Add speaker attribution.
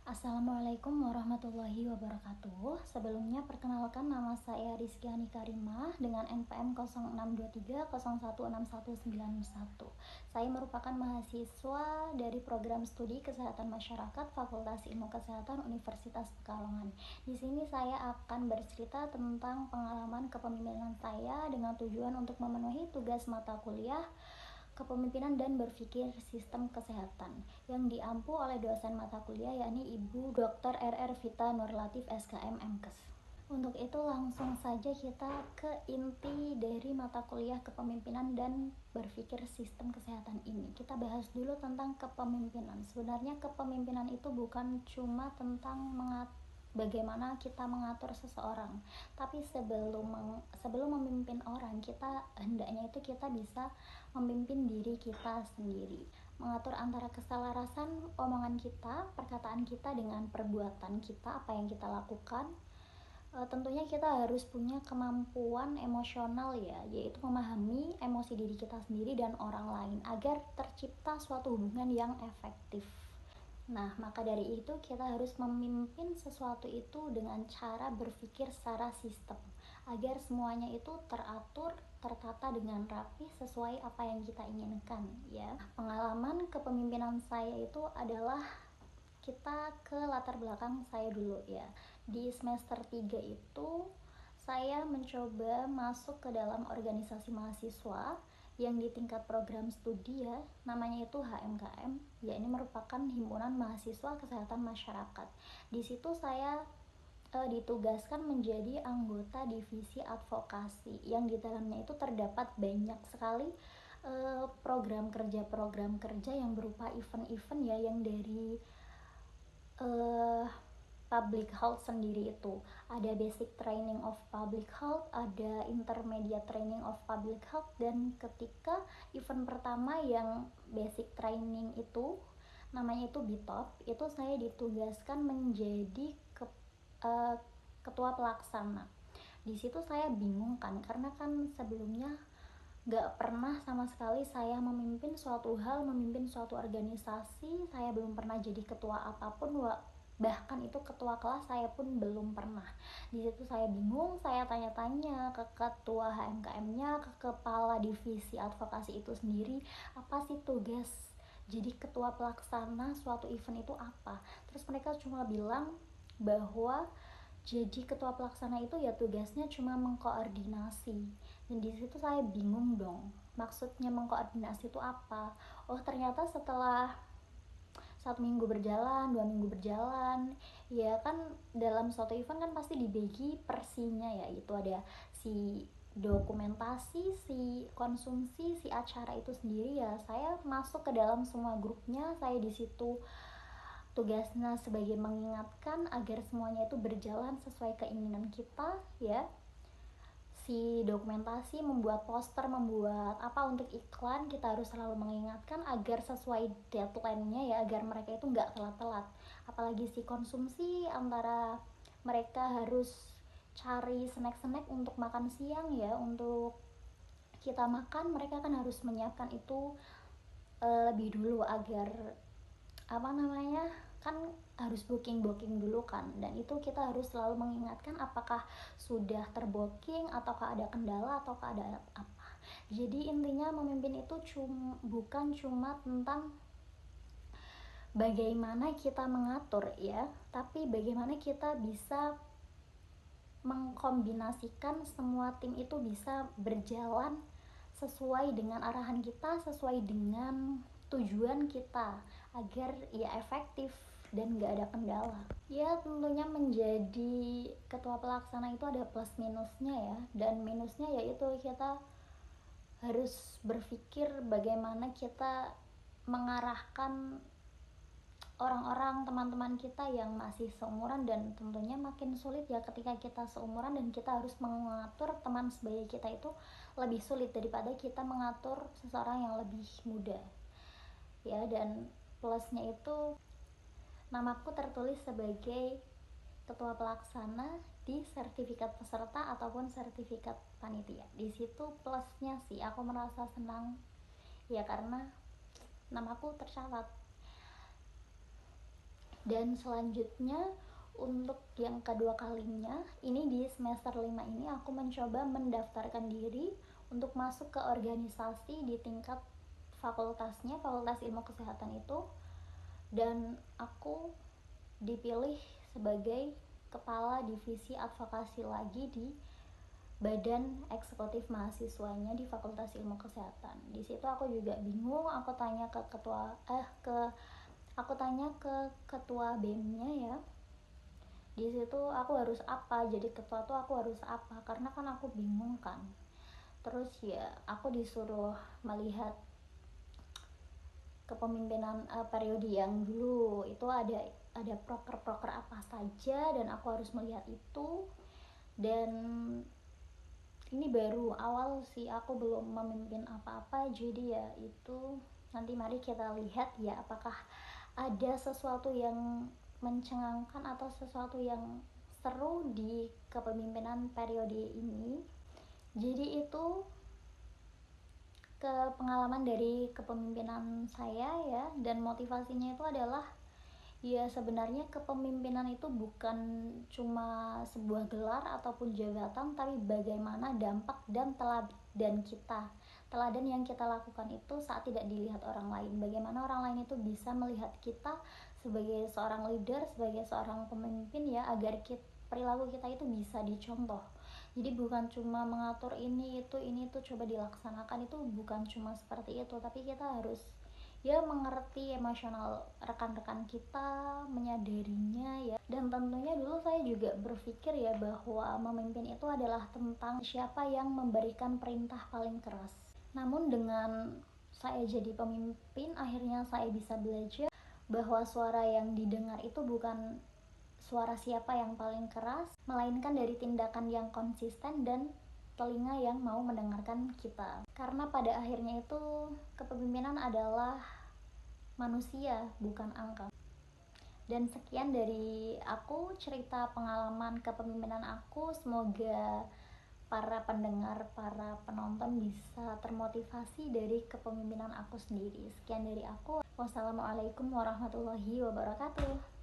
Speaker 1: Assalamualaikum warahmatullahi wabarakatuh. Sebelumnya perkenalkan, nama saya Rizkyani Karimah dengan NPM 0623016191. Saya merupakan mahasiswa dari program studi Kesehatan Masyarakat Fakultas Ilmu Kesehatan Universitas Pekalongan. Di sini saya akan bercerita tentang pengalaman kepemimpinan saya dengan tujuan untuk memenuhi tugas mata kuliah Kepemimpinan dan Berpikir Sistem Kesehatan yang diampu oleh dosen mata kuliah yakni Ibu Dr. RR Vita Nurlatif SKM MKes. Untuk itu langsung saja kita ke inti dari mata kuliah Kepemimpinan dan Berpikir Sistem Kesehatan ini. Kita bahas dulu tentang kepemimpinan. Sebenarnya kepemimpinan itu bukan cuma tentang bagaimana kita mengatur seseorang, tapi sebelum memimpin orang, hendaknya kita bisa memimpin diri kita sendiri, mengatur antara keselarasan omongan kita, perkataan kita dengan perbuatan kita, apa yang kita lakukan. Tentunya kita harus punya kemampuan emosional ya, yaitu memahami emosi diri kita sendiri dan orang lain agar tercipta suatu hubungan yang efektif. Nah, maka dari itu kita harus memimpin sesuatu itu dengan cara berpikir secara sistem agar semuanya itu teratur, tertata dengan rapi sesuai apa yang kita inginkan ya. Pengalaman kepemimpinan saya itu adalah, kita ke latar belakang saya dulu ya. Di semester 3 itu saya mencoba masuk ke dalam organisasi mahasiswa yang di tingkat program studi ya, namanya itu HMKM, ya ini merupakan Himpunan Mahasiswa Kesehatan Masyarakat. Di situ saya ditugaskan menjadi anggota divisi advokasi yang di dalamnya itu terdapat banyak sekali program kerja yang berupa event-event ya, yang dari public health sendiri itu ada basic training of public health, ada intermediate training of public health, dan ketika event pertama yang basic training itu namanya itu BITOP, itu saya ditugaskan menjadi ketua pelaksana. Di situ saya bingung kan, karena kan sebelumnya gak pernah sama sekali saya memimpin suatu hal, memimpin suatu organisasi. Saya belum pernah jadi ketua apapun, bahkan itu ketua kelas saya pun belum pernah. Di situ saya bingung, saya tanya-tanya ke ketua HMKM-nya, ke kepala divisi advokasi itu sendiri, apa sih tugas jadi ketua pelaksana suatu event itu apa. Terus mereka cuma bilang bahwa jadi ketua pelaksana itu ya tugasnya cuma mengkoordinasi. Dan di situ saya bingung dong, maksudnya mengkoordinasi itu apa. Oh, ternyata setelah 1 minggu berjalan, 2 minggu berjalan, ya kan dalam suatu event kan pasti dibagi persinya ya, itu ada si dokumentasi, si konsumsi, si acara itu sendiri ya. Saya masuk ke dalam semua grupnya. Saya di situ tugasnya sebagai mengingatkan agar semuanya itu berjalan sesuai keinginan kita ya. Si dokumentasi, membuat poster, membuat apa untuk iklan, kita harus selalu mengingatkan agar sesuai deadline-nya ya, agar mereka itu nggak telat-telat. Apalagi si konsumsi, antara mereka harus cari snack-snack untuk makan siang ya, untuk kita makan, mereka kan harus menyiapkan itu lebih dulu agar apa namanya, kan harus booking dulu kan, dan itu kita harus selalu mengingatkan apakah sudah terbooking ataukah ada kendala ataukah ada apa. Jadi intinya memimpin itu bukan cuma tentang bagaimana kita mengatur ya, tapi bagaimana kita bisa mengkombinasikan semua tim itu bisa berjalan sesuai dengan arahan kita, sesuai dengan tujuan kita, agar ya efektif dan gak ada kendala. Ya tentunya menjadi ketua pelaksana itu ada plus minusnya ya, dan minusnya yaitu kita harus berpikir bagaimana kita mengarahkan orang-orang, teman-teman kita yang masih seumuran, dan tentunya makin sulit ya ketika kita seumuran dan kita harus mengatur teman sebaya kita, itu lebih sulit daripada kita mengatur seseorang yang lebih muda ya. Dan plusnya itu namaku tertulis sebagai ketua pelaksana di sertifikat peserta ataupun sertifikat panitia. Di situ plusnya sih aku merasa senang ya, karena namaku tercatat. Dan selanjutnya untuk yang kedua kalinya, ini di semester 5 ini aku mencoba mendaftarkan diri untuk masuk ke organisasi di tingkat fakultasnya, Fakultas Ilmu Kesehatan itu. Dan aku dipilih sebagai kepala divisi advokasi lagi di badan eksekutif mahasiswanya di Fakultas Ilmu Kesehatan. Di situ aku juga bingung, aku tanya ke ketua BEM-nya ya. Di situ aku harus apa, jadi ketua tuh aku harus apa, karena kan aku bingung kan. Terus ya aku disuruh melihat kepemimpinan periode yang dulu itu ada proker-proker apa saja, dan aku harus melihat itu. Dan ini baru awal sih, aku belum memimpin apa-apa, jadi ya itu nanti mari kita lihat ya apakah ada sesuatu yang mencengangkan atau sesuatu yang seru di kepemimpinan periode ini. Jadi itu ke pengalaman dari kepemimpinan saya ya, dan motivasinya itu adalah ya sebenarnya kepemimpinan itu bukan cuma sebuah gelar ataupun jabatan, tapi bagaimana dampak dan teladan yang kita lakukan itu saat tidak dilihat orang lain. Bagaimana orang lain itu bisa melihat kita sebagai seorang leader, sebagai seorang pemimpin ya, agar perilaku kita itu bisa dicontoh. Jadi bukan cuma mengatur ini itu coba dilaksanakan, itu bukan cuma seperti itu, tapi kita harus ya mengerti emosional rekan-rekan kita, menyadarinya ya. Dan tentunya dulu saya juga berpikir ya bahwa memimpin itu adalah tentang siapa yang memberikan perintah paling keras. Namun dengan saya jadi pemimpin, akhirnya saya bisa belajar bahwa suara yang didengar itu bukan suara siapa yang paling keras, melainkan dari tindakan yang konsisten dan telinga yang mau mendengarkan kita. Karena pada akhirnya itu kepemimpinan adalah manusia, bukan angka. Dan sekian dari aku, cerita pengalaman kepemimpinan aku. Semoga para pendengar, para penonton bisa termotivasi dari kepemimpinan aku sendiri. Sekian dari aku. Wassalamualaikum warahmatullahi wabarakatuh.